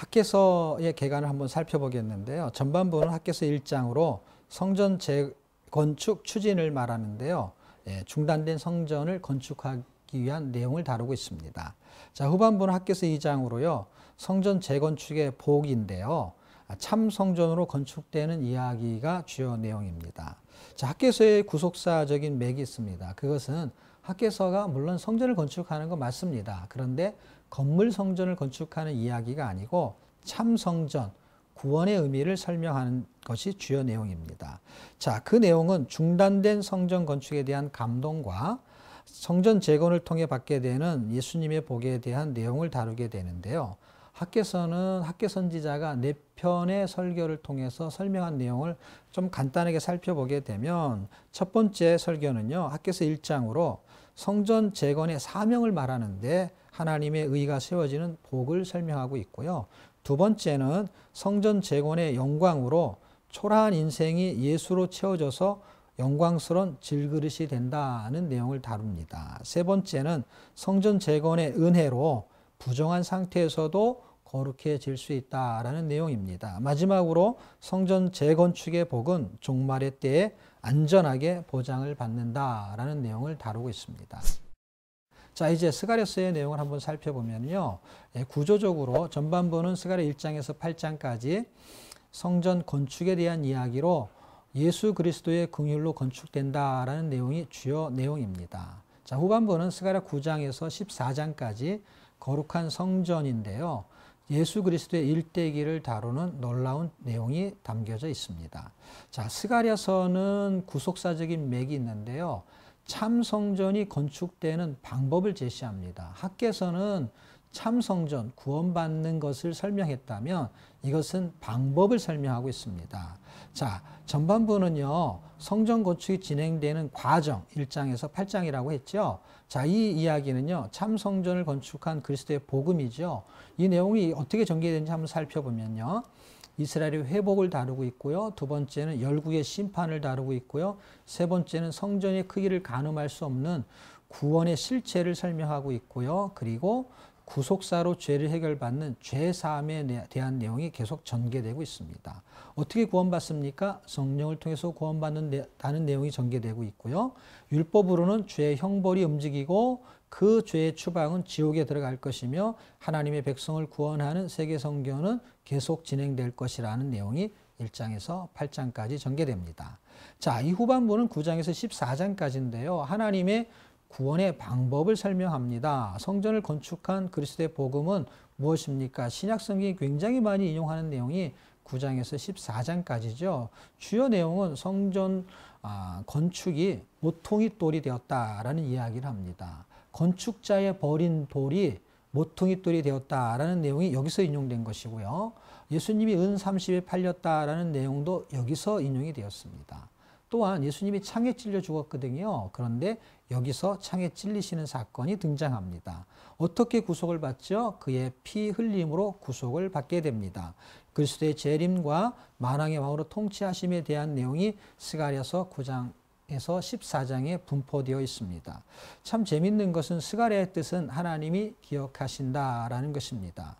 학개서의 개관을 한번 살펴보겠는데요. 전반부는 학개서 1장으로 성전 재건축 추진을 말하는데요. 중단된 성전을 건축하기 위한 내용을 다루고 있습니다. 자, 후반부는 학개서 2장으로요. 성전 재건축의 복인데요. 참 성전으로 건축되는 이야기가 주요 내용입니다. 자, 학개서의 구속사적인 맥이 있습니다. 그것은 학개서가 물론 성전을 건축하는 거 맞습니다. 그런데 건물 성전을 건축하는 이야기가 아니고 참 성전, 구원의 의미를 설명하는 것이 주요 내용입니다. 자, 그 내용은 중단된 성전 건축에 대한 감동과 성전 재건을 통해 받게 되는 예수님의 복에 대한 내용을 다루게 되는데요. 학개서는 학개선지자가 4편의 설교를 통해서 설명한 내용을 좀 간단하게 살펴보게 되면 첫 번째 설교는요. 학개서 1장으로 성전 재건의 사명을 말하는데 하나님의 의가 세워지는 복을 설명하고 있고요. 두 번째는 성전 재건의 영광으로 초라한 인생이 예수로 채워져서 영광스러운 질그릇이 된다는 내용을 다룹니다. 세 번째는 성전 재건의 은혜로 부정한 상태에서도 거룩해질 수 있다라는 내용입니다. 마지막으로 성전 재건축의 복은 종말의 때에 안전하게 보장을 받는다라는 내용을 다루고 있습니다. 자, 이제 스가랴서의 내용을 한번 살펴보면요. 구조적으로 전반부는 스가랴 1장에서 8장까지 성전 건축에 대한 이야기로 예수 그리스도의 긍휼로 건축된다라는 내용이 주요 내용입니다. 자, 후반부는 스가랴 9장에서 14장까지 거룩한 성전인데요. 예수 그리스도의 일대기를 다루는 놀라운 내용이 담겨져 있습니다. 자, 스가랴서는 구속사적인 맥이 있는데요. 참 성전이 건축되는 방법을 제시합니다. 학개서는 참 성전, 구원받는 것을 설명했다면 이것은 방법을 설명하고 있습니다. 자, 전반부는요, 성전 건축이 진행되는 과정, 1장에서 8장이라고 했죠. 자, 이 이야기는요, 참 성전을 건축한 그리스도의 복음이죠. 이 내용이 어떻게 전개되는지 한번 살펴보면요. 이스라엘의 회복을 다루고 있고요. 두 번째는 열국의 심판을 다루고 있고요. 세 번째는 성전의 크기를 가늠할 수 없는 구원의 실체를 설명하고 있고요. 그리고 구속사로 죄를 해결받는 죄사함에 대한 내용이 계속 전개되고 있습니다. 어떻게 구원받습니까? 성령을 통해서 구원받는다는 내용이 전개되고 있고요. 율법으로는 죄의 형벌이 움직이고 그 죄의 추방은 지옥에 들어갈 것이며 하나님의 백성을 구원하는 세계성전은 계속 진행될 것이라는 내용이 1장에서 8장까지 전개됩니다. 자, 이 후반부는 9장에서 14장까지인데요. 하나님의 구원의 방법을 설명합니다. 성전을 건축한 그리스도의 복음은 무엇입니까? 신약 성경이 굉장히 많이 인용하는 내용이 9장에서 14장까지죠. 주요 내용은 성전 건축이 모퉁이 돌이 되었다라는 이야기를 합니다. 건축자의 버린 돌이 모퉁이 돌이 되었다라는 내용이 여기서 인용된 것이고요. 예수님이 은 30에 팔렸다라는 내용도 여기서 인용이 되었습니다. 또한 예수님이 창에 찔려 죽었거든요. 그런데 여기서 창에 찔리시는 사건이 등장합니다. 어떻게 구속을 받죠? 그의 피 흘림으로 구속을 받게 됩니다. 그리스도의 재림과 만왕의 왕으로 통치하심에 대한 내용이 스가랴서 9장에서 14장에 분포되어 있습니다. 참 재밌는 것은 스가랴의 뜻은 하나님이 기억하신다라는 것입니다.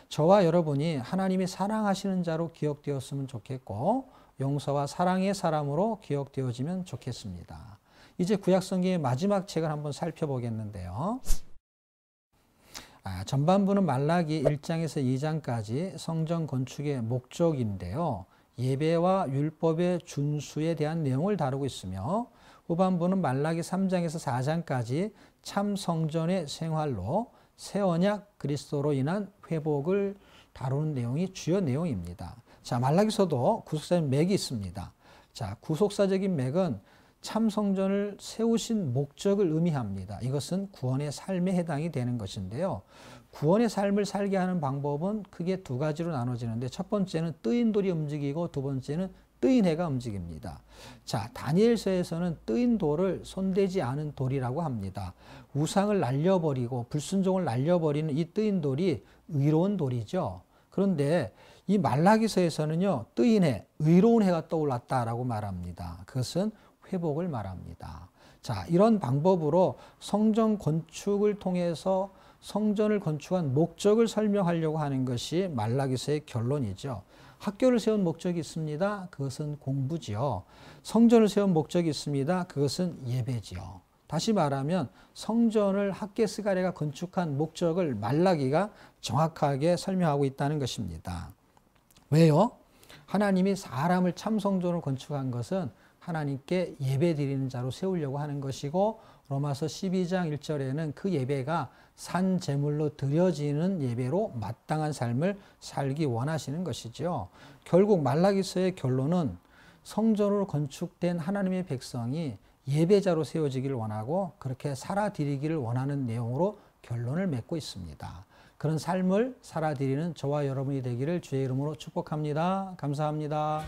저와 여러분이 하나님이 사랑하시는 자로 기억되었으면 좋겠고 용서와 사랑의 사람으로 기억되어지면 좋겠습니다. 이제 구약성경의 마지막 책을 한번 살펴보겠는데요. 전반부는 말라기 1장에서 2장까지 성전 건축의 목적인데요. 예배와 율법의 준수에 대한 내용을 다루고 있으며 후반부는 말라기 3장에서 4장까지 참 성전의 생활로 새 언약 그리스도로 인한 회복을 다루는 내용이 주요 내용입니다. 자, 말라기서도 구속사적인 맥이 있습니다. 자, 구속사적인 맥은 참 성전을 세우신 목적을 의미합니다. 이것은 구원의 삶에 해당이 되는 것인데요. 구원의 삶을 살게 하는 방법은 크게 두 가지로 나눠지는데 첫 번째는 뜨인 돌이 움직이고 두 번째는 뜨인 해가 움직입니다. 자, 다니엘서에서는 뜨인 돌을 손대지 않은 돌이라고 합니다. 우상을 날려버리고 불순종을 날려버리는 이 뜨인 돌이 의로운 돌이죠. 그런데 이 말라기서에서는요, 뜨인 해, 의로운 해가 떠올랐다라고 말합니다. 그것은 회복을 말합니다. 자, 이런 방법으로 성전 건축을 통해서 성전을 건축한 목적을 설명하려고 하는 것이 말라기서의 결론이죠. 학교를 세운 목적이 있습니다. 그것은 공부지요. 성전을 세운 목적이 있습니다. 그것은 예배지요. 다시 말하면 성전을 학개스가랴가 건축한 목적을 말라기가 정확하게 설명하고 있다는 것입니다. 왜요? 하나님이 사람을 참 성전을 건축한 것은 하나님께 예배 드리는 자로 세우려고 하는 것이고, 로마서 12장 1절에는 그 예배가 산 제물로 드려지는 예배로 마땅한 삶을 살기 원하시는 것이죠. 결국 말라기서의 결론은 성전으로 건축된 하나님의 백성이 예배자로 세워지기를 원하고 그렇게 살아드리기를 원하는 내용으로 결론을 맺고 있습니다. 그런 삶을 살아드리는 저와 여러분이 되기를 주의 이름으로 축복합니다. 감사합니다.